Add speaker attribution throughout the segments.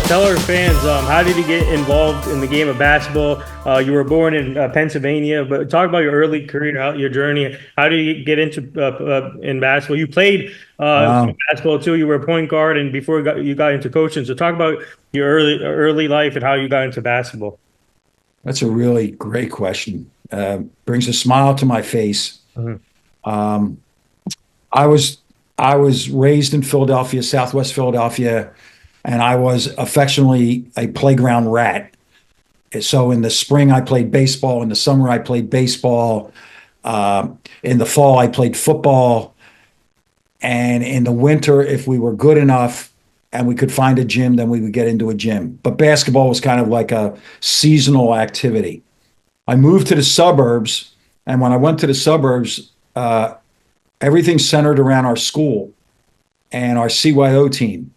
Speaker 1: tell our fans, how did you get involved in the game of basketball? You were born in Pennsylvania, but talk about your early career, your journey. How did you get into in basketball? You played
Speaker 2: Wow,
Speaker 1: basketball too. You were a point guard, and before you got into coaching. So talk about your early life and how you got into basketball.
Speaker 2: that's a really great question. Brings a smile to my face.
Speaker 1: Mhm.
Speaker 2: Um, I was I was raised in Philadelphia, Southwest Philadelphia, and I was affectionately a playground rat. So in the spring, I played baseball. In the summer, I played baseball. In the fall, I played football. And in the winter, if we were good enough and we could find a gym, then we would get into a gym. But basketball was kind of like a seasonal activity. I moved to the suburbs, and when I went to the suburbs, everything centered around our school and our CYO team.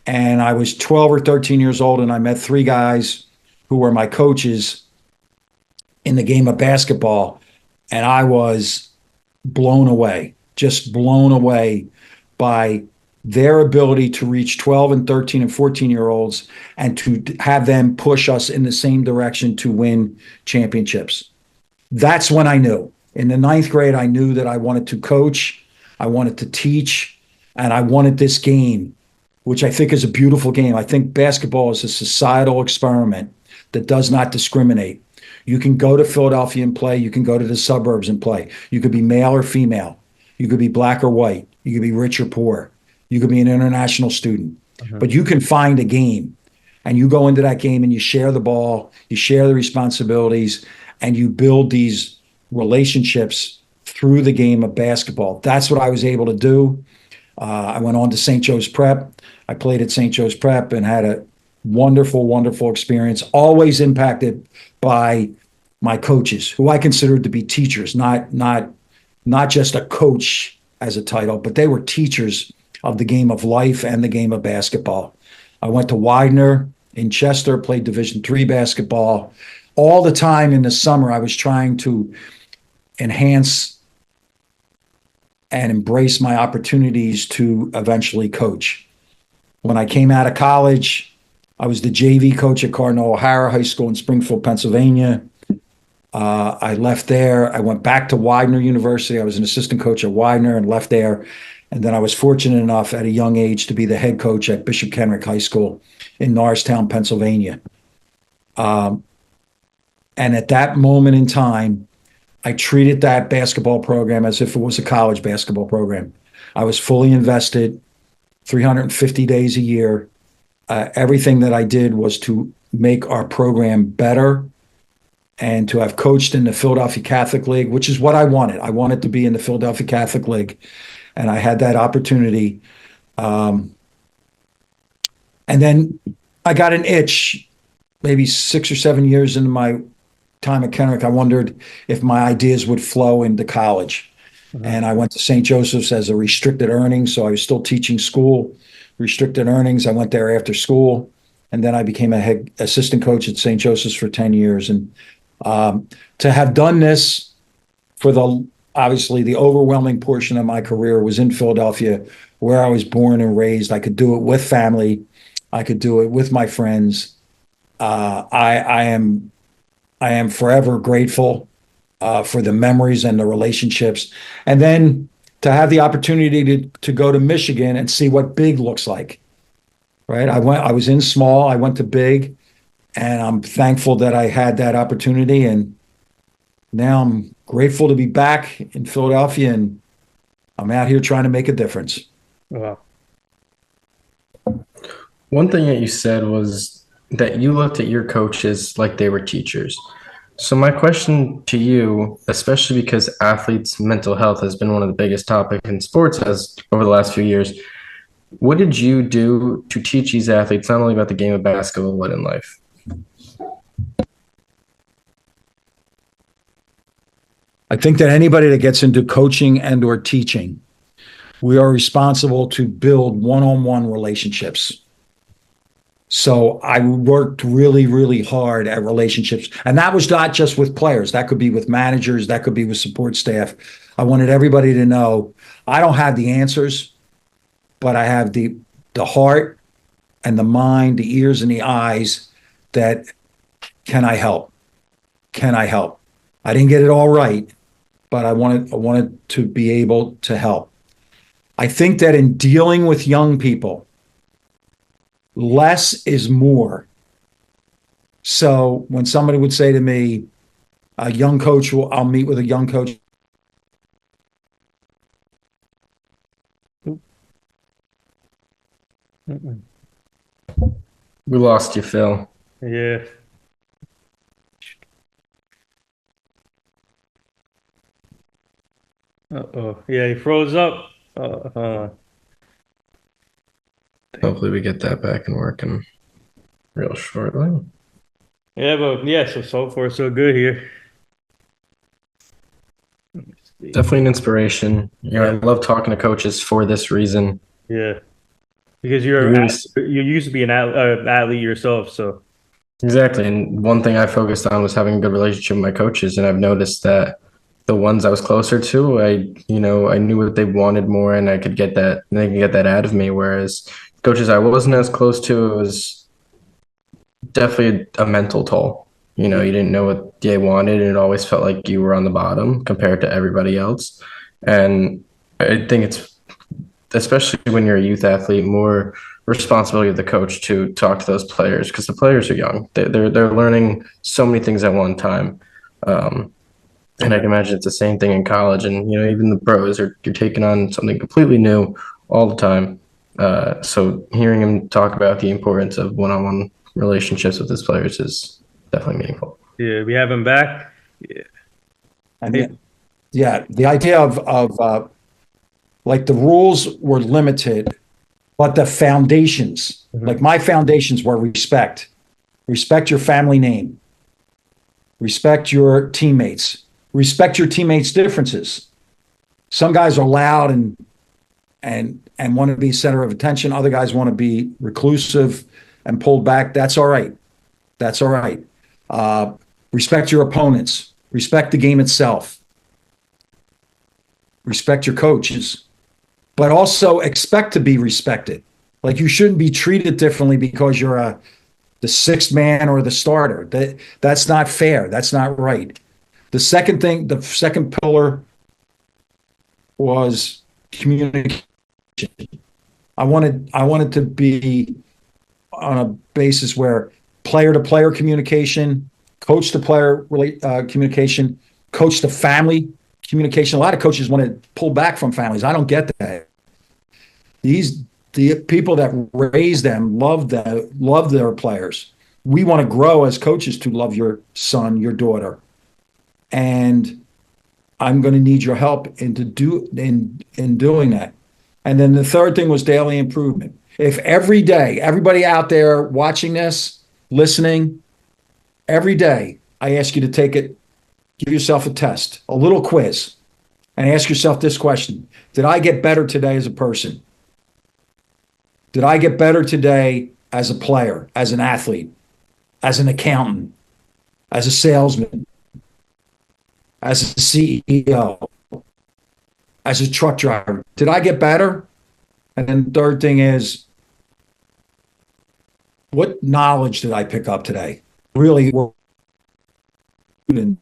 Speaker 2: And I was 12 or 13 years old, and I met three guys who were my coaches in the game of basketball. And I was blown away, just blown away by their ability to reach 12 and 13 and 14-year olds and to have them push us in the same direction to win championships. That's when I knew. In the ninth grade, I knew that I wanted to coach, I wanted to teach, and I wanted this game, which I think is a beautiful game. I think basketball is a societal experiment that does not discriminate. You can go to Philadelphia and play. You can go to the suburbs and play. You could be male or female. You could be black or white. You could be rich or poor. You could be an international student. But you can find a game, and you go into that game and you share the ball, you share the responsibilities, and you build these relationships through the game of basketball. That's what I was able to do. I went on to St. Joe's Prep. I played at St. Joe's Prep and had a wonderful, wonderful experience, always impacted by my coaches, who I considered to be teachers, not just a coach as a title, but they were teachers of the game of life and the game of basketball. I went to Widener in Chester, played Division III basketball. All the time in the summer, I was trying to enhance and embrace my opportunities to eventually coach. When I came out of college, I was the JV coach at Cardinal O'Hara High School in Springfield, Pennsylvania. I left there. I went back to Widener University. I was an assistant coach at Widener and left there. And then I was fortunate enough at a young age to be the head coach at Bishop Kenrick High School in Norristown, Pennsylvania. And at that moment in time, I treated that basketball program as if it was a college basketball program. I was fully invested, 350 days a year. Everything that I did was to make our program better and to have coached in the Philadelphia Catholic League, which is what I wanted. I wanted to be in the Philadelphia Catholic League, and I had that opportunity. And then I got an itch maybe 6 or 7 years into my time at Kenrick. I wondered if my ideas would flow into college. And I went to St. Joseph's as a restricted earnings, so I was still teaching school, restricted earnings. I went there after school, and then I became a head assistant coach at St. Joseph's for 10 years. And to have done this for obviously the overwhelming portion of my career was in Philadelphia, where I was born and raised. I could do it with family. I could do it with my friends. I am forever grateful for the memories and the relationships. And then to have the opportunity to go to Michigan and see what big looks like, right? I was in small, I went to big, and I'm thankful that I had that opportunity. And now I'm grateful to be back in Philadelphia, and I'm out here trying to make a difference.
Speaker 1: Wow.
Speaker 3: One thing that you said was that you looked at your coaches like they were teachers. So my question to you, especially because athletes' mental health has been one of the biggest topics in sports as over the last few years, what did you do to teach these athletes not only about the game of basketball, but in life?
Speaker 2: I think that anybody that gets into coaching and or teaching, we are responsible to build one-on-one relationships. So I worked really, really hard at relationships. And that was not just with players. That could be with managers. That could be with support staff. I wanted everybody to know I don't have the answers, but I have the heart and the mind, the ears and the eyes that, can I help? Can I help? I didn't get it all right, but I wanted to be able to help. I think that in dealing with young people, less is more. So when somebody would say to me, a young coach, I'll meet with a young coach.
Speaker 1: Mm-mm.
Speaker 3: We lost you, Phil.
Speaker 1: Yeah. Uh-oh. Yeah, he froze up.
Speaker 3: Hopefully we get that back and working real shortly.
Speaker 1: Yeah, but yeah, so far so good here. Let me see.
Speaker 3: Definitely an inspiration. I love talking to coaches for this reason.
Speaker 1: Yeah, because
Speaker 3: You really
Speaker 1: you used to be an athlete yourself, so
Speaker 3: exactly. And one thing I focused on was having a good relationship with my coaches, and I've noticed that the ones I was closer to, I knew what they wanted more, and I could get that, and they could get that out of me. Whereas coaches I wasn't as close to, it was definitely a mental toll. You didn't know what they wanted, and it always felt like you were on the bottom compared to everybody else. And I think it's, especially when you're a youth athlete, more responsibility of the coach to talk to those players because the players are young. They're learning so many things at one time. And I can imagine it's the same thing in college, and even the pros you're taking on something completely new all the time. So hearing him talk about the importance of one-on-one relationships with his players is definitely meaningful.
Speaker 1: yeah, we have him back. Yeah,
Speaker 2: And the idea of like the rules were limited, but the foundations, like my foundations were respect. Respect your family name. Respect your teammates. Respect your teammates' differences. Some guys are loud and want to be center of attention. Other guys want to be reclusive and pulled back. That's all right. That's all right. Respect your opponents. Respect the game itself. Respect your coaches, but also expect to be respected. Like you shouldn't be treated differently because you're the sixth man or the starter. That's not fair. That's not right. The second pillar was communication. I wanted to be on a basis where player to player communication, coach to player communication, coach to family communication. A lot of coaches want to pull back from families. I don't get that. The people that raise them love their players. We want to grow as coaches to love your son, your daughter, and I'm going to need your help in doing that. And then the third thing was daily improvement. If every day, everybody out there watching this, listening, every day, I ask you to give yourself a test, a little quiz, and ask yourself this question: did I get better today as a person? Did I get better today as a player, as an athlete, as an accountant, as a salesman, as a CEO, as a truck driver? Did I get better? And then the third thing is, what knowledge did I pick up today? Really, am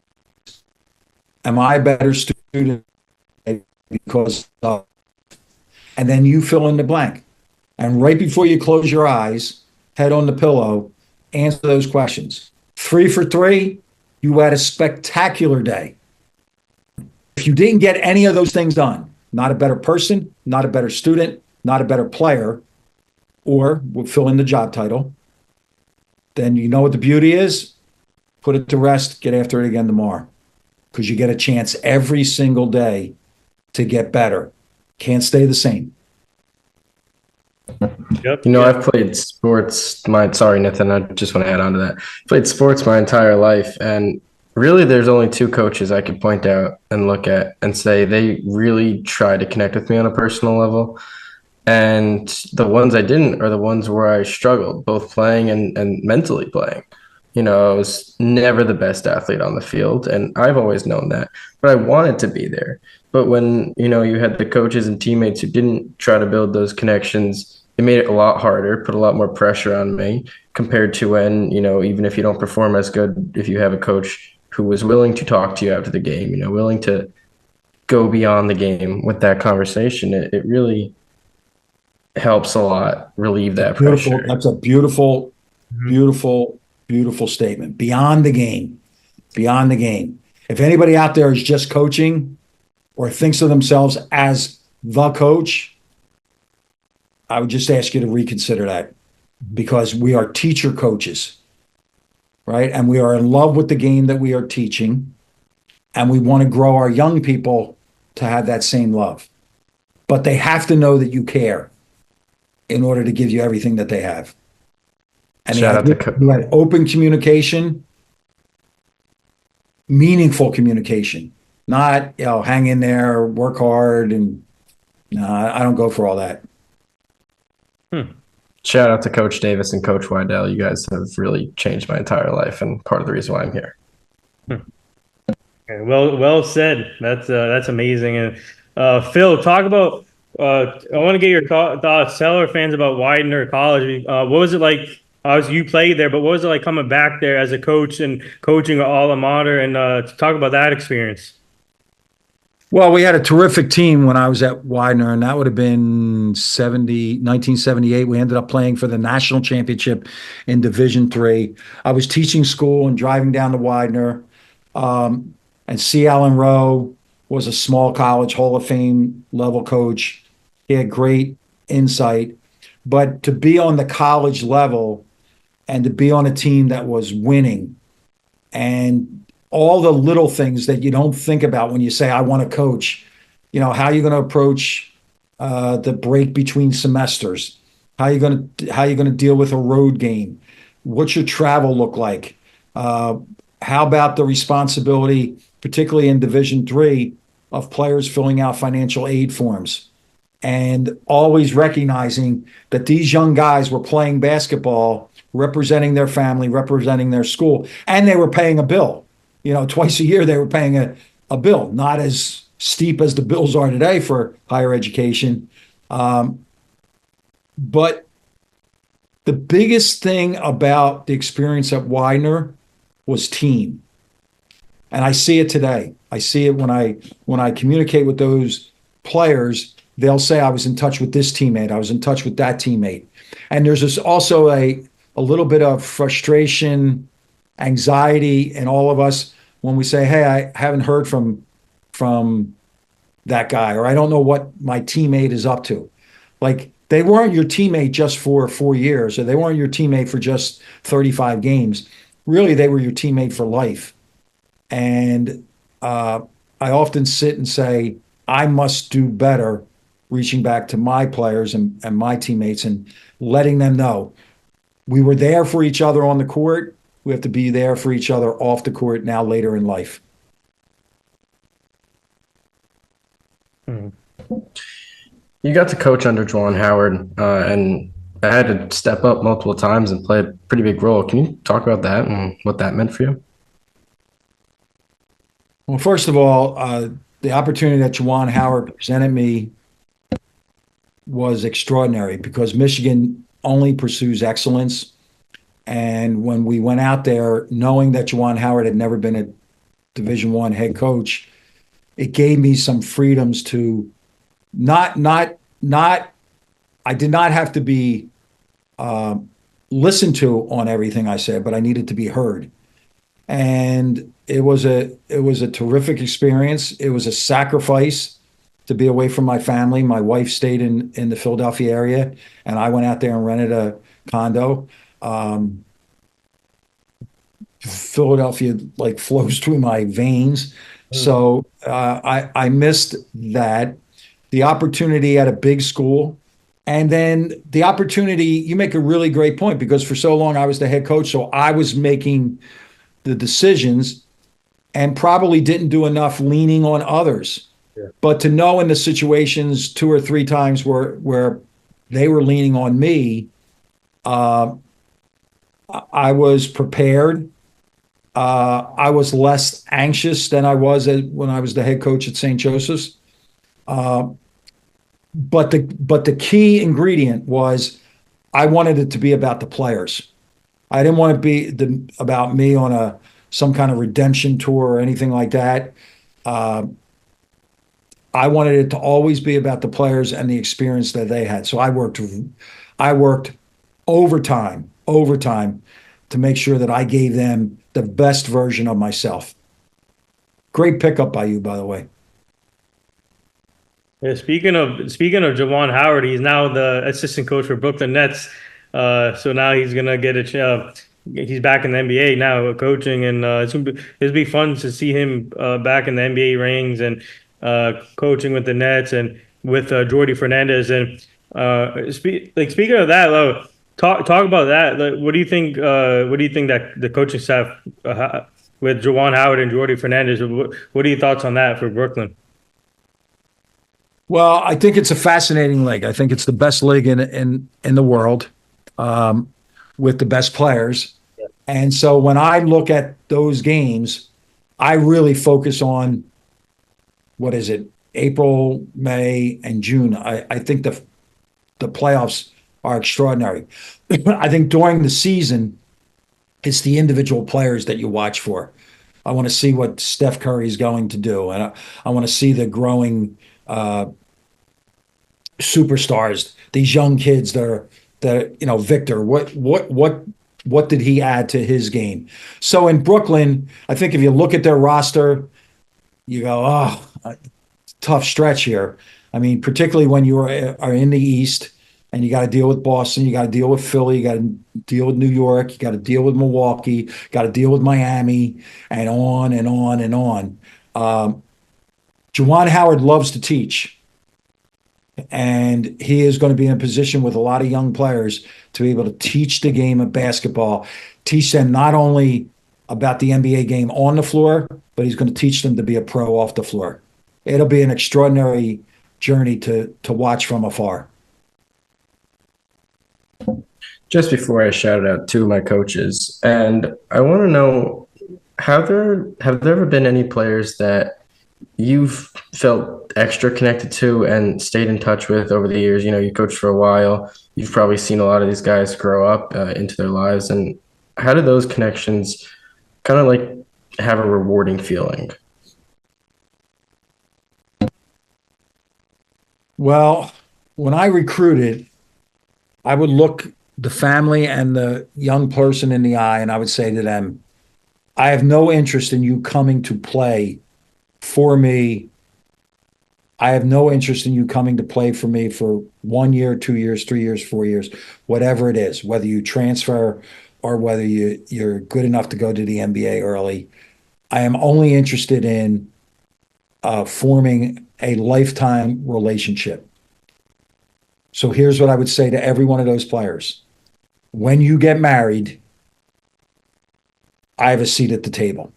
Speaker 2: I a better student because of? And then you fill in the blank. And right before you close your eyes, head on the pillow, answer those questions. 3 for 3, you had a spectacular day. If you didn't get any of those things done, not a better person, not a better student, not a better player, or we'll fill in the job title, then you know what the beauty is? Put it to rest, get after it again tomorrow. Because you get a chance every single day to get better. Can't stay the same.
Speaker 1: Yep.
Speaker 3: I've played sports. Sorry, Nithin, I just want to add on to that. Played sports my entire life, and really, there's only 2 coaches I could point out and look at and say they really try to connect with me on a personal level. And the ones I didn't are the ones where I struggled, both playing and mentally playing. I was never the best athlete on the field, and I've always known that, but I wanted to be there. But when, you had the coaches and teammates who didn't try to build those connections, it made it a lot harder, put a lot more pressure on me compared to when, even if you don't perform as good, if you have a coach who was willing to talk to you after the game, willing to go beyond the game with that conversation, it really helps a lot relieve that
Speaker 2: Beautiful.
Speaker 3: pressure.
Speaker 2: That's a beautiful,
Speaker 1: Mhm.
Speaker 2: beautiful, beautiful statement. Beyond the game, beyond the game. If anybody out there is just coaching or thinks of themselves as the coach, I would just ask you to reconsider that, because we are teacher coaches, right? And we are in love with the game that we are teaching. And we want to grow our young people to have that same love. But they have to know that you care in order to give you everything that they have. And
Speaker 3: Shout out to
Speaker 2: you had open communication, meaningful communication, not, hang in there, work hard. And no, I don't go for all that.
Speaker 3: Shout out to Coach Davis and Coach Widener. You guys have really changed my entire life and part of the reason why I'm here.
Speaker 1: Okay, well said. That's amazing. And Phil, talk about. I want to get your thoughts. Tell our fans about Widener College. What was it like? Obviously, you played there, but what was it like coming back there as a coach and coaching alma mater? And talk about that experience.
Speaker 2: Well, we had a terrific team when I was at Widener, and that would have been 1978. We ended up playing for the national championship in Division III. I was teaching school and driving down to Widener. And C. Allen Rowe was a small college Hall of Fame level coach. He had great insight. But to be on the college level and to be on a team that was winning, and all the little things that you don't think about when you say, I want to coach, how are you going to approach the break between semesters? How are you going to deal with a road game? What's your travel look like? How about the responsibility, particularly in Division III, of players filling out financial aid forms, and always recognizing that these young guys were playing basketball, representing their family, representing their school, and they were paying a bill. Twice a year they were paying a bill, not as steep as the bills are today for higher education. But the biggest thing about the experience at Widener was team. And I see it today. I see it when I communicate with those players. They'll say, I was in touch with this teammate. I was in touch with that teammate. And there's also a little bit of frustration, anxiety in all of us when we say, hey, I haven't heard from that guy, or I don't know what my teammate is up to. Like, they weren't your teammate just for 4 years, or they weren't your teammate for just 35 games. Really, they were your teammate for life. And I often sit and say, I must do better reaching back to my players and my teammates and letting them know we were there for each other on the court. We have to be there for each other off the court now later in life.
Speaker 3: You got to coach under Juwan Howard, and I had to step up multiple times and play a pretty big role. Can you talk about that and what that meant for you?
Speaker 2: Well, first of all, the opportunity that Juwan Howard presented me was extraordinary, because Michigan only pursues excellence. And when we went out there, knowing that Juwan Howard had never been a Division I head coach, it gave me some freedoms to I did not have to be listened to on everything I said, but I needed to be heard. And it was a terrific experience. It was a sacrifice to be away from my family. My wife stayed in the Philadelphia area, and I went out there and rented a condo. Philadelphia flows through my veins. So I missed that. The opportunity at a big school, and then the opportunity, you make a really great point, because for so long I was the head coach, so I was making the decisions and probably didn't do enough leaning on others. Yeah. But to know in the situations 2 or 3 times where they were leaning on me, I was prepared. I was less anxious than I was when I was the head coach at St. Joseph's. but the key ingredient was I wanted it to be about the players. I didn't want it to be about me on some kind of redemption tour or anything like that. Uh, I wanted it to always be about the players and the experience that they had. So I worked overtime to make sure that I gave them the best version of myself. Great pickup by you, by the way.
Speaker 1: Yeah, speaking of Juwan Howard, he's now the assistant coach for Brooklyn Nets. So now he's gonna get a he's back in the NBA now, coaching, and it'll be fun to see him back in the NBA rings and coaching with the Nets and with Jordy Fernandez. And speaking of that, talk about that. Like, what do you think? What do you think that the coaching staff with Juwan Howard and Jordy Fernandez? What are your thoughts on that for Brooklyn?
Speaker 2: Well, I think it's a fascinating league. I think it's the best league in the world, um, with the best players. And so when I look at those games, I really focus on what is it, April, May, and June. I think the playoffs are extraordinary. I think during the season, it's the individual players that you watch for. I want to see what Steph Curry is going to do, and I want to see the growing uh, superstars, these young kids that Victor. What did he add to his game? So in Brooklyn, I think if you look at their roster, you go, oh, tough stretch here. I mean, particularly when you are in the East and you got to deal with Boston, you got to deal with Philly, you got to deal with New York, you got to deal with Milwaukee, got to deal with Miami, and on and on and on. Juwan Howard loves to teach, and he is going to be in a position with a lot of young players to be able to teach the game of basketball, teach them not only about the NBA game on the floor, but he's going to teach them to be a pro off the floor. It'll be an extraordinary journey to watch from afar.
Speaker 3: Just before I shout out two of my coaches, and I want to know, have there ever been any players that you've felt extra connected to and stayed in touch with over the years? You know, you coached for a while. You've probably seen a lot of these guys grow up into their lives. And how do those connections kind of like have a rewarding feeling?
Speaker 2: Well, when I recruited, I would look the family and the young person in the eye, and I would say to them, I have no interest in you coming to play for me. I have no interest in you coming to play for me for 1 year, 2 years, 3 years, 4 years, whatever it is, whether you transfer or whether you're good enough to go to the NBA early. I am only interested in forming a lifetime relationship. So here's what I would say to every one of those players. When you get married, I have a seat at the table.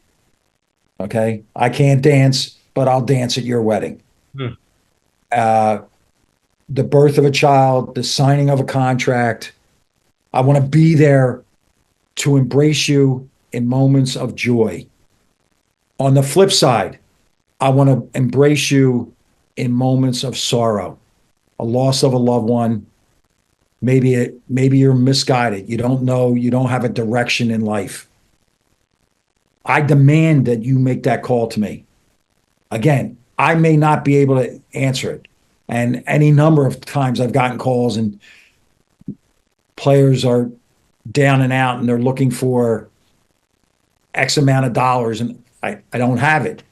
Speaker 2: Okay? I can't dance, but I'll dance at your wedding.
Speaker 1: Hmm.
Speaker 2: The birth of a child, the signing of a contract. I want to be there to embrace you in moments of joy. On the flip side, I want to embrace you in moments of sorrow, a loss of a loved one. Maybe you're misguided. You don't know, you don't have a direction in life. I demand that you make that call to me. Again, I may not be able to answer it. And any number of times I've gotten calls and players are down and out and they're looking for X amount of dollars and I don't have it.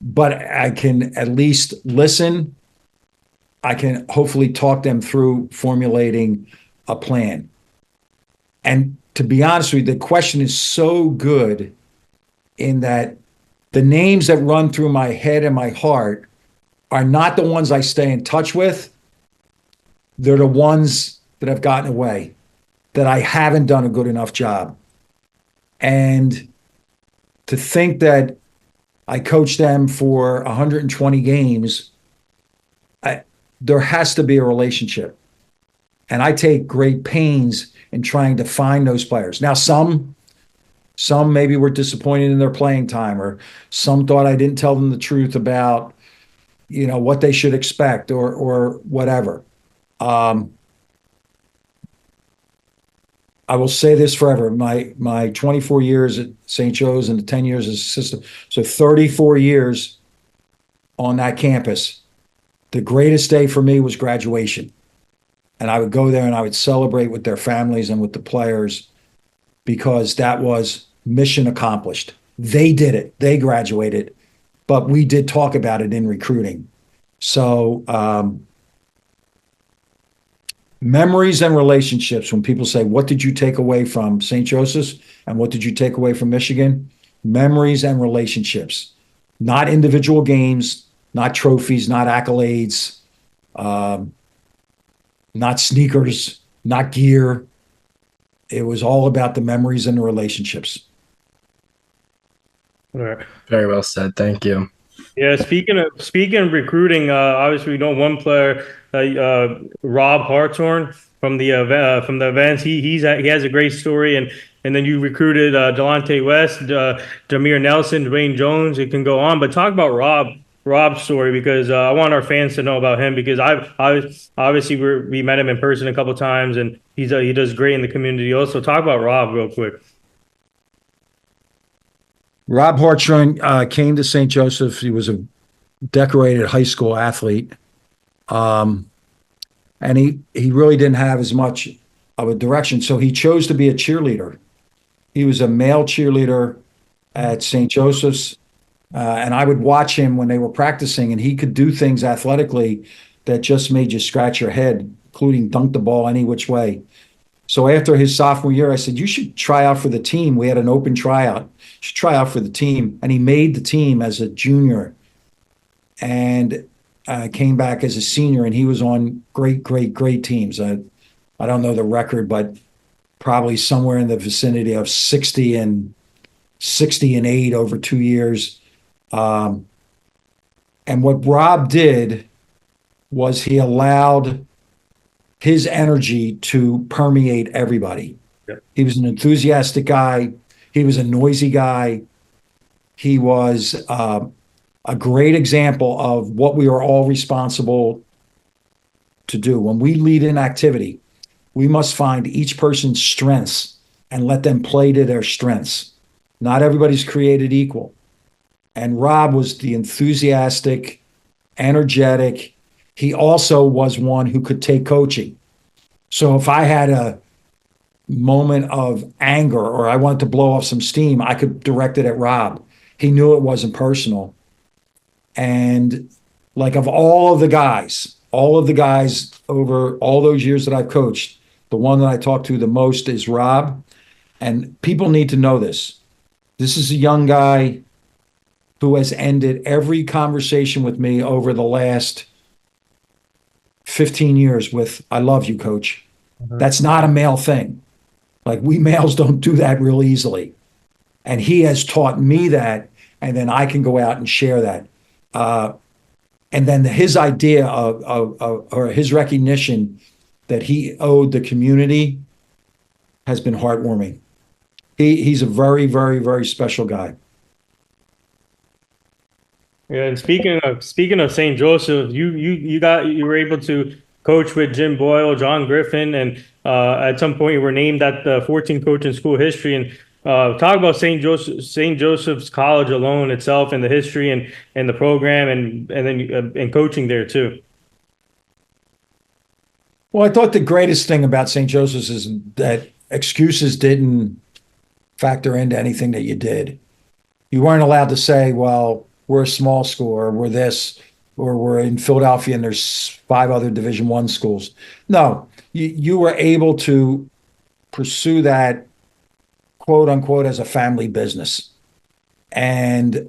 Speaker 2: But I can at least listen. I can hopefully talk them through formulating a plan. And to be honest with you, the question is so good in that the names that run through my head and my heart are not the ones I stay in touch with. They're the ones that have gotten away, that I haven't done a good enough job. And to think that I coached them for 120 games, there has to be a relationship. And I take great pains in trying to find those players. Now, some maybe were disappointed in their playing time, or some thought I didn't tell them the truth about what they should expect or whatever. Um, I will say this forever. My 24 years at St. Joe's and the 10 years as assistant, so 34 years on that campus. The greatest day for me was graduation. And I would go there and I would celebrate with their families and with the players because that was mission accomplished. They did it. They graduated, but we did talk about it in recruiting. So, memories and relationships. When people say, what did you take away from St. Joseph's and what did you take away from Michigan? Memories and relationships, not individual games, not trophies, not accolades, not sneakers, not gear. It was all about the memories and the relationships.
Speaker 1: All right.
Speaker 3: Very well said. Thank you.
Speaker 1: Yeah, speaking of recruiting, obviously we know one player, Rob Hartshorn from the events. He has a great story, and then you recruited Delonte West, Jameer Nelson, Dwayne Jones. It can go on, but talk about Rob's story because I want our fans to know about him because I obviously we met him in person a couple times, and he does great in the community. Also, talk about Rob real quick.
Speaker 2: Rob Hartshorn came to St. Joseph. He was a decorated high school athlete. And he really didn't have as much of a direction. So he chose to be a cheerleader. He was a male cheerleader at St. Joseph's. And I would watch him when they were practicing, and he could do things athletically that just made you scratch your head, including dunk the ball any which way. So after his sophomore year, I said, you should try out for the team. We had an open tryout. You should try out for the team. And he made the team as a junior and came back as a senior, and he was on great teams. I don't know the record, but probably somewhere in the vicinity of 60 and 8 over 2 years. And what Rob did was he allowed his energy to permeate everybody.
Speaker 1: Yep.
Speaker 2: He was an enthusiastic guy. He was a noisy guy. He was a great example of what we are all responsible to do. When we lead an activity, we must find each person's strengths and let them play to their strengths. Not everybody's created equal. And Rob was the enthusiastic, energetic. He also was one who could take coaching. So if I had a moment of anger or I wanted to blow off some steam, I could direct it at Rob. He knew it wasn't personal. And like of all of the guys over all those years that I've coached, the one that I talk to the most is Rob. And people need to know this. This is a young guy who has ended every conversation with me over the last 15 years with, I love you, coach. Mm-hmm. That's not a male thing. Like we males don't do that real easily. And he has taught me that, and then I can go out and share that. And then his idea or his recognition that he owed the community has been heartwarming. He's a very special guy.
Speaker 1: Yeah, and speaking of St. Joseph, you were able to coach with Jim Boyle, John Griffin, and at some point you were named at the 14 coach in school history. And talk about St. Joseph's College alone itself and the history and the program and then and coaching there too.
Speaker 2: Well, I thought the greatest thing about St. Joseph's is that excuses didn't factor into anything that you did. You weren't allowed to say, well, we're a small school, or we're this, or we're in Philadelphia and there's 5 other Division I schools. No, you were able to pursue that, quote unquote, as a family business. And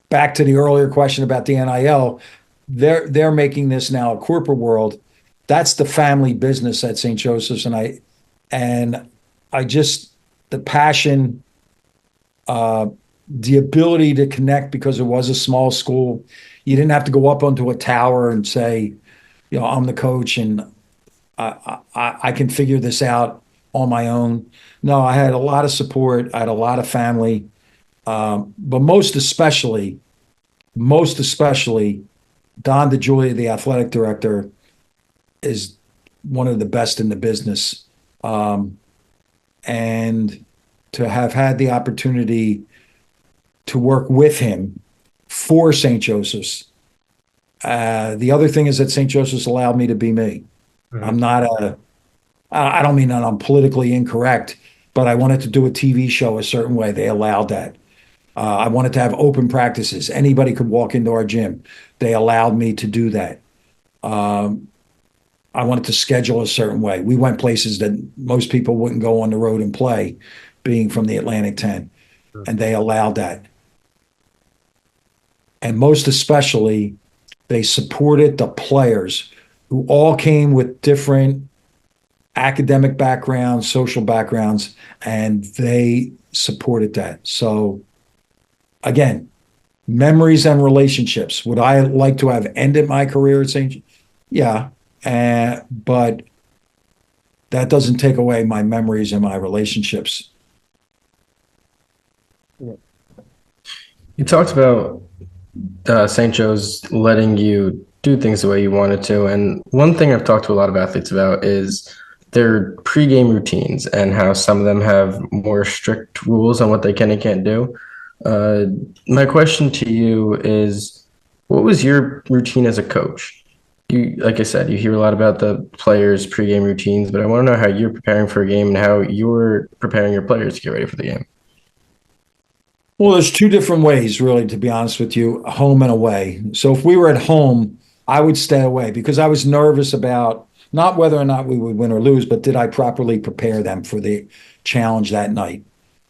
Speaker 2: back to the earlier question about the NIL, they're making this now a corporate world. That's the family business at St. Joseph's, and I just the passion. The ability to connect because it was a small school. You didn't have to go up onto a tower and say, I'm the coach and I can figure this out on my own. No, I had a lot of support. I had a lot of family. But most especially, most especially Don DeJulia, the athletic director, is one of the best in the business. And to have had the opportunity to work with him for St. Joseph's. The other thing is that St. Joseph's allowed me to be me. I'm not I don't mean that I'm politically incorrect, but I wanted to do a TV show a certain way. They allowed that. I wanted to have open practices. Anybody could walk into our gym. They allowed me to do that. I wanted to schedule a certain way. We went places that most people wouldn't go on the road and play, being from the Atlantic 10, and they allowed that. And most especially, they supported the players who all came with different academic backgrounds, social backgrounds, and they supported that. So, again, memories and relationships. Would I like to have ended my career at St. Yeah, but that doesn't take away my memories and my relationships.
Speaker 3: You talked about St. Joe's letting you do things the way you wanted to. And one thing I've talked to a lot of athletes about is their pregame routines and how some of them have more strict rules on what they can and can't do. My question to you is, what was your routine as a coach? You, like I said, you hear a lot about the players' pregame routines, but I want to know how you're preparing for a game and how you're preparing your players to get ready for the game.
Speaker 2: Well, there's two different ways, really, to be honest with you, home and away. So if we were at home, I would stay away because I was nervous about not whether or not we would win or lose, but did I properly prepare them for the challenge that night?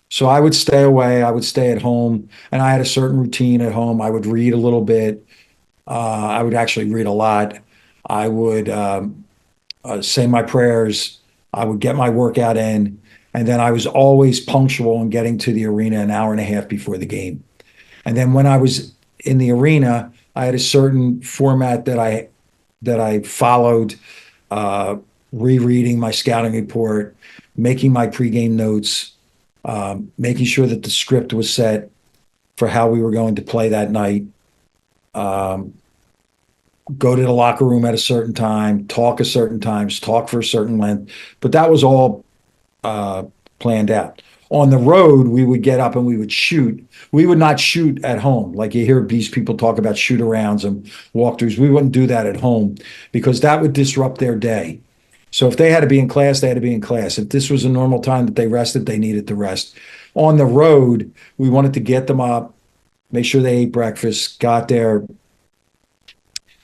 Speaker 2: So I would stay away. I would stay at home, and I had a certain routine at home. I would read a little bit. I would actually read a lot. I would say my prayers. I would get my workout in. And then I was always punctual in getting to the arena an hour and a half before the game. And then when I was in the arena, I had a certain format that I followed, rereading my scouting report, making my pregame notes, making sure that the script was set for how we were going to play that night. Go to the locker room at a certain time, talk a certain times, talk for a certain length. But that was all planned out. On the road, we would get up and we would shoot. We would not shoot at home. Like you hear these people talk about shoot arounds and walkthroughs. We wouldn't do that at home because that would disrupt their day. So if they had to be in class, they had to be in class. If this was a normal time that they rested, they needed to rest. On the road, we wanted to get them up, make sure they ate breakfast, got there,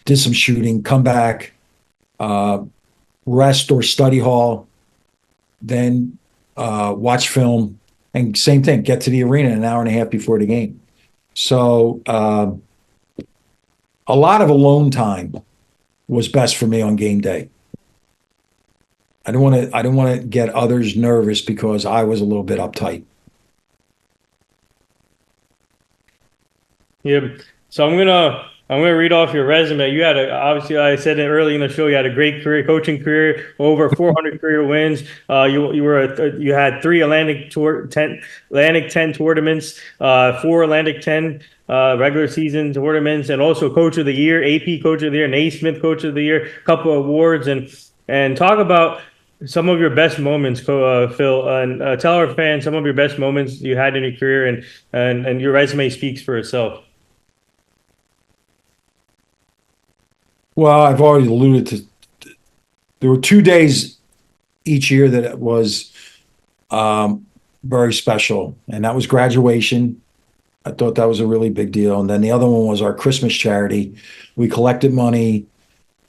Speaker 2: did some shooting, come back, rest or study hall, then watch film, and same thing, get to the arena an hour and a half before the game. So a lot of alone time was best for me on game day. I don't want to get others nervous because I was a little bit uptight.
Speaker 1: Yeah. So I'm gonna read off your resume. You had obviously I said it early in the show. You had a great career, coaching career, over 400 career wins. You had three Atlantic 10 tournaments, four Atlantic 10 regular season tournaments, and also Coach of the Year, AP Coach of the Year, Naismith Coach of the Year, a couple of awards, and talk about some of your best moments, Phil, and tell our fans some of your best moments you had in your career, and your resume speaks for itself.
Speaker 2: Well, I've already alluded to, there were 2 days each year that it was very special, and that was graduation. I thought that was a really big deal. And then the other one was our Christmas charity. We collected money,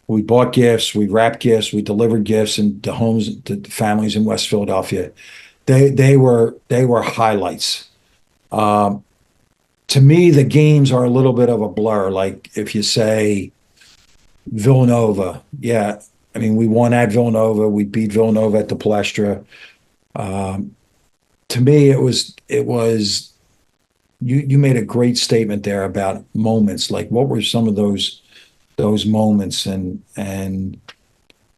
Speaker 2: we bought gifts, we wrapped gifts, we delivered gifts into homes, to families in West Philadelphia. They were highlights. To me, the games are a little bit of a blur. Like if you say Villanova, yeah, I mean, we won at Villanova, we beat Villanova at the Palestra. To me, it was you made a great statement there about moments. Like what were some of those moments, and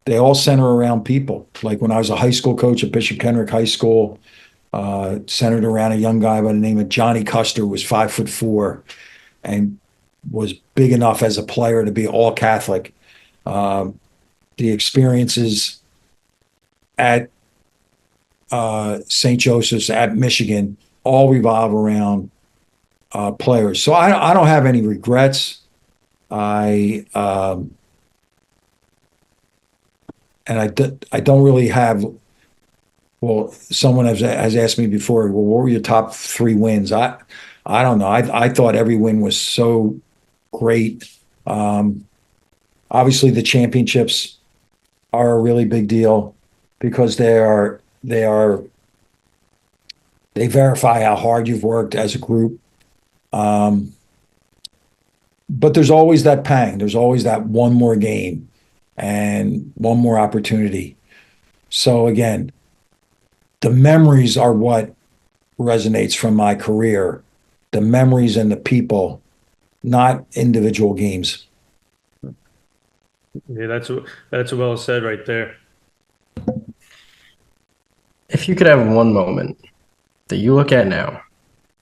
Speaker 2: they all center around people. Like when I was a high school coach at Bishop Kenrick High School, centered around a young guy by the name of Johnny Custer, who was 5'4", and was big enough as a player to be all Catholic. The experiences at St. Joseph's, at Michigan, all revolve around players. So I don't have any regrets. I and I don't really have. Well, someone has asked me before. Well, what were your top 3 wins? I don't know. I thought every win was so great. Obviously, the championships are a really big deal because they verify how hard you've worked as a group. But there's always that pang. There's always that one more game and one more opportunity. So again, the memories are what resonates from my career. The memories and the people, not individual games.
Speaker 1: Yeah, that's well said right there.
Speaker 3: If you could have one moment that you look at now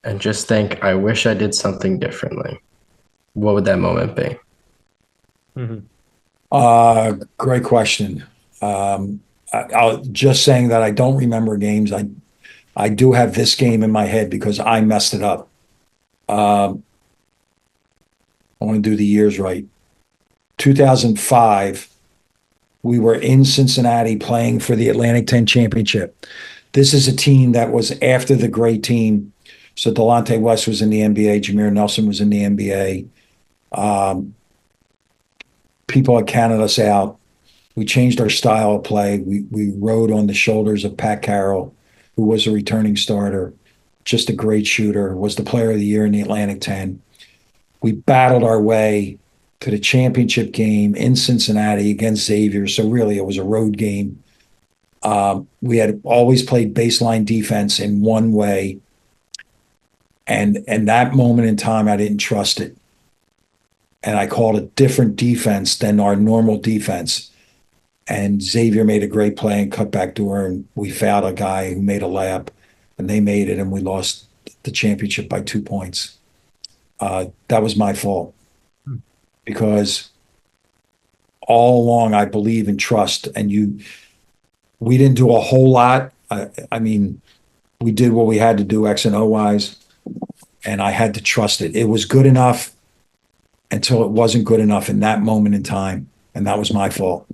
Speaker 3: and just think, I wish I did something differently, what would that moment be?
Speaker 2: Great question. I'll just saying that I don't remember games. I do have this game in my head because I messed it up. I want to do the years right. 2005, we were in Cincinnati playing for the Atlantic 10 championship. This is a team that was after the great team. So Delonte West was in the NBA. Jameer Nelson was in the NBA. People had counted us out. We changed our style of play. We rode on the shoulders of Pat Carroll, who was a returning starter, just a great shooter, was the player of the year in the Atlantic 10. We battled our way to the championship game in Cincinnati against Xavier. So really, it was a road game. We had always played baseline defense in one way. And that moment in time, I didn't trust it. And I called a different defense than our normal defense. And Xavier made a great play and cut back door, and we fouled a guy who made a layup, and they made it, and we lost the championship by 2 points. That was my fault because all along I believe in trust, and we didn't do a whole lot. I mean, we did what we had to do X and O wise, and I had to trust it. It was good enough until it wasn't good enough in that moment in time, and that was my fault.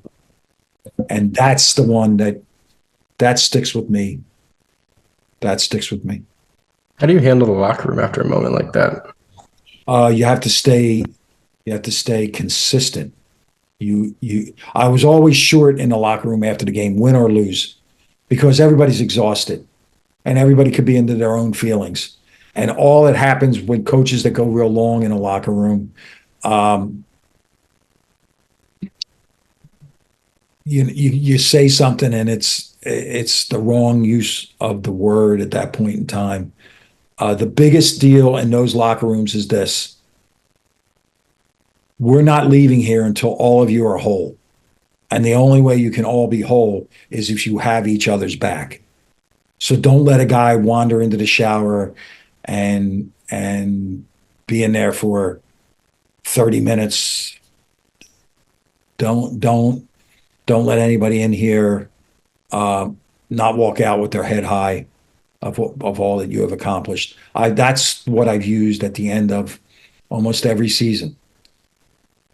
Speaker 2: And that's the one that sticks with me. That sticks with me.
Speaker 3: How do you handle the locker room after a moment like that?
Speaker 2: You have to stay consistent. I was always short in the locker room after the game, win or lose, because everybody's exhausted and everybody could be into their own feelings. And all that happens with coaches that go real long in a locker room, you say something and it's the wrong use of the word at that point in time. The biggest deal in those locker rooms is this: we're not leaving here until all of you are whole. And the only way you can all be whole is if you have each other's back. So don't let a guy wander into the shower and be in there for 30 minutes. Don't let anybody in here not walk out with their head high of all that you have accomplished. That's what I've used at the end of almost every season.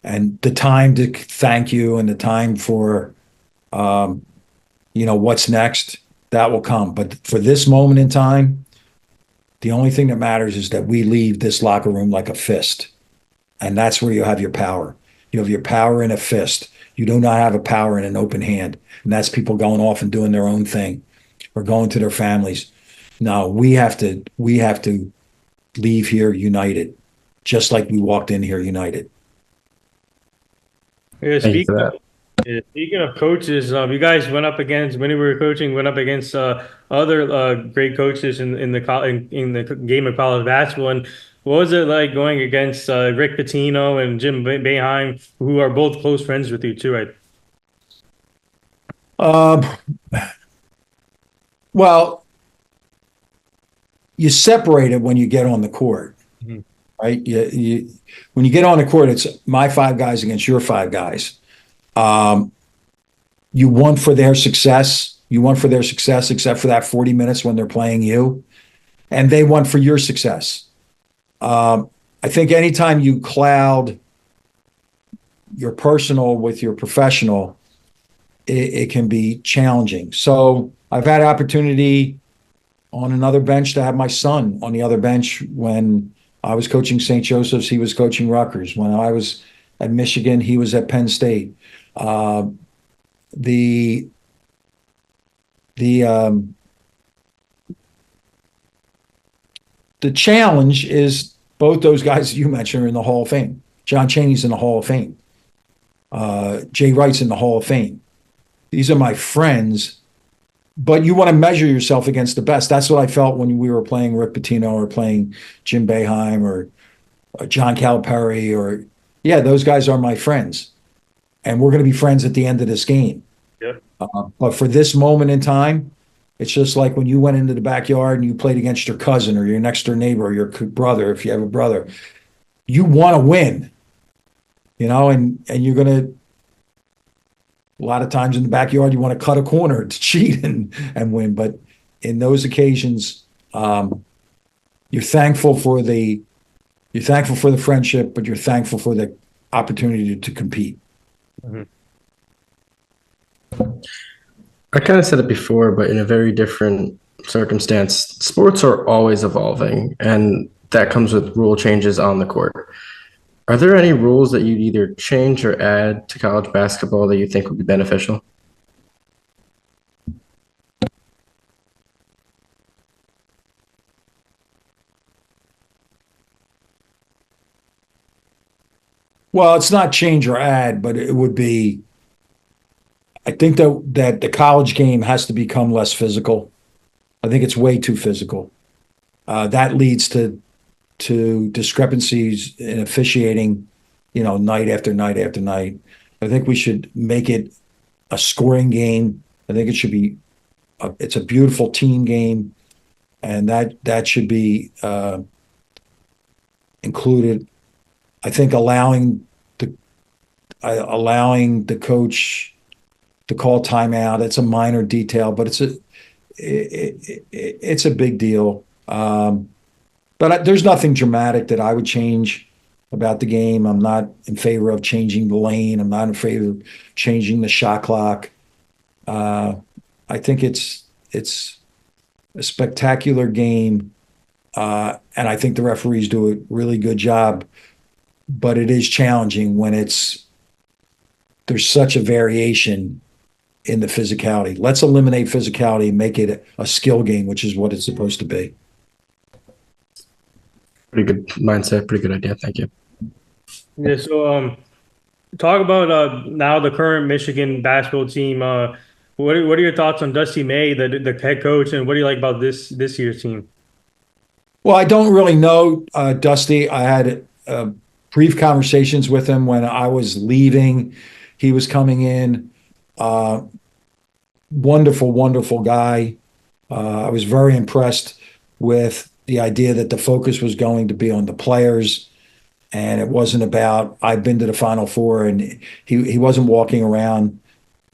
Speaker 2: And the time to thank you and the time for, what's next, that will come. But for this moment in time, the only thing that matters is that we leave this locker room like a fist. And that's where you have your power. You have your power in a fist. You do not have a power in an open hand. And that's people going off and doing their own thing or going to their families. No, we have to leave here united, just like we walked in here united.
Speaker 1: Yeah,
Speaker 3: Thank you for that.
Speaker 1: speaking of coaches, you guys went up against when you were coaching, went up against other great coaches in the game of college basketball. And what was it like going against Rick Pitino and Jim Boeheim, who are both close friends with you too, right?
Speaker 2: Well, you separate it when you get on the court.
Speaker 1: Mhm.
Speaker 2: right? When you get on the court, it's my five guys against your five guys. You won for their success. You won for their success, except for that 40 minutes when they're playing you, and they won for your success. I think anytime you cloud your personal with your professional, it can be challenging. So I've had opportunity on another bench to have my son on the other bench. When I was coaching St. Joseph's, he was coaching Rutgers. When I was at Michigan, he was at Penn State. The challenge is both those guys you mentioned are in the Hall of Fame. John Chaney's in the Hall of Fame. Jay Wright's in the Hall of Fame. These are my friends, but you want to measure yourself against the best. That's what I felt when we were playing Rick Pitino or playing Jim Boeheim or John Calipari those guys are my friends. And we're going to be friends at the end of this game.
Speaker 1: Yeah.
Speaker 2: But for this moment in time, it's just like when you went into the backyard and you played against your cousin or your next door neighbor or your brother, if you have a brother. You want to win, and you're going to, a lot of times in the backyard, you want to cut a corner to cheat and win. But in those occasions, you're thankful for the friendship, but you're thankful for the opportunity to compete.
Speaker 1: Mm-hmm.
Speaker 3: I kind of said it before, but in a very different circumstance. Sports are always evolving, and that comes with rule changes on the court. Are there any rules that you'd either change or add to college basketball that you think would be beneficial?
Speaker 2: Well, it's not change or add, but it would be, I think that the college game has to become less physical. I think it's way too physical. That leads to discrepancies in officiating, night after night after night. I think we should make it a scoring game. I think it should be, it's a beautiful team game, and that should be included. I think allowing the coach to call timeout, it's a minor detail, but it's a big deal. But there's nothing dramatic that I would change about the game. I'm not in favor of changing the lane. I'm not in favor of changing the shot clock. I think it's a spectacular game, and I think the referees do a really good job. But it is challenging when there's such a variation in the physicality. Let's eliminate physicality and make it a skill game, which is what it's supposed to be.
Speaker 3: Pretty good mindset, pretty good idea. Thank you.
Speaker 1: Yeah. So, talk about now the current Michigan basketball team. What are your thoughts on Dusty May, the head coach, and what do you like about this year's team?
Speaker 2: Well, I don't really know Dusty. I had brief conversations with him when I was leaving. He was coming in. Wonderful, wonderful guy. I was very impressed with the idea that the focus was going to be on the players, and it wasn't about, I've been to the Final Four, and he wasn't walking around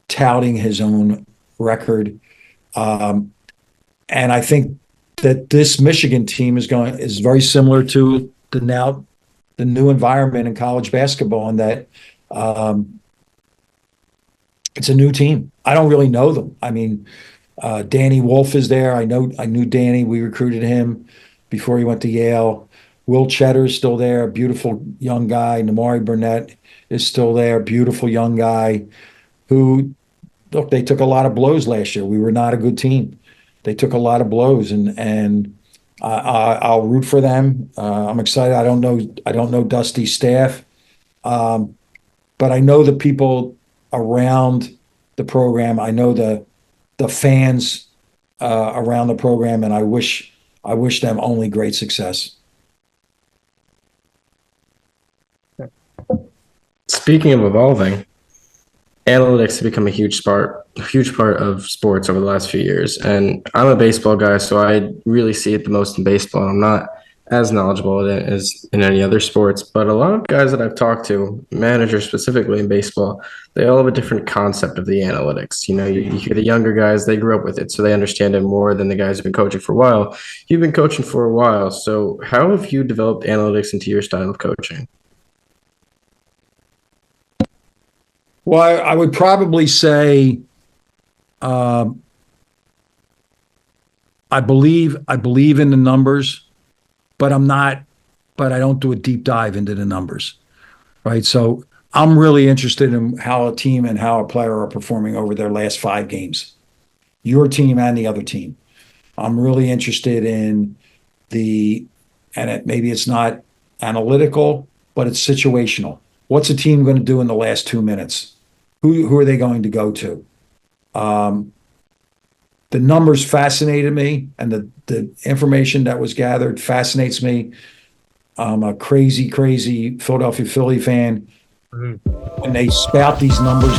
Speaker 2: touting his own record. And I think that this Michigan team is very similar to the new environment in college basketball, and that it's a new team. I don't really know them. I mean, Danny Wolf is there. I knew Danny. We recruited him before he went to Yale. Will Cheddar's still there, beautiful young guy. Namari Burnett is still there, beautiful young guy who, look, they took a lot of blows last year. We were not a good team. They took a lot of blows, and I'll root for them. I'm excited. I don't know Dusty's staff, but I know the people around the program. I know the fans around the program, and I wish them only great success.
Speaker 3: Speaking of evolving, analytics have become a huge part of sports over the last few years. And I'm a baseball guy, so I really see it the most in baseball. I'm not as knowledgeable in it as in any other sports, but a lot of guys that I've talked to, managers specifically in baseball, they all have a different concept of the analytics. You hear the younger guys, they grew up with it, so they understand it more than the guys who've been coaching for a while. You've been coaching for a while, so how have you developed analytics into your style of coaching?
Speaker 2: Well, I would probably say I believe in the numbers, but I don't do a deep dive into the numbers, right? So I'm really interested in how a team and how a player are performing over their last 5 games, your team and the other team. I'm really interested in maybe it's not analytical, but it's situational. What's a team going to do in the last 2 minutes? Who are they going to go to? The numbers fascinated me, and the information that was gathered fascinates me. I'm a crazy Philadelphia Philly fan.
Speaker 1: Mhm.
Speaker 2: When they spout these numbers,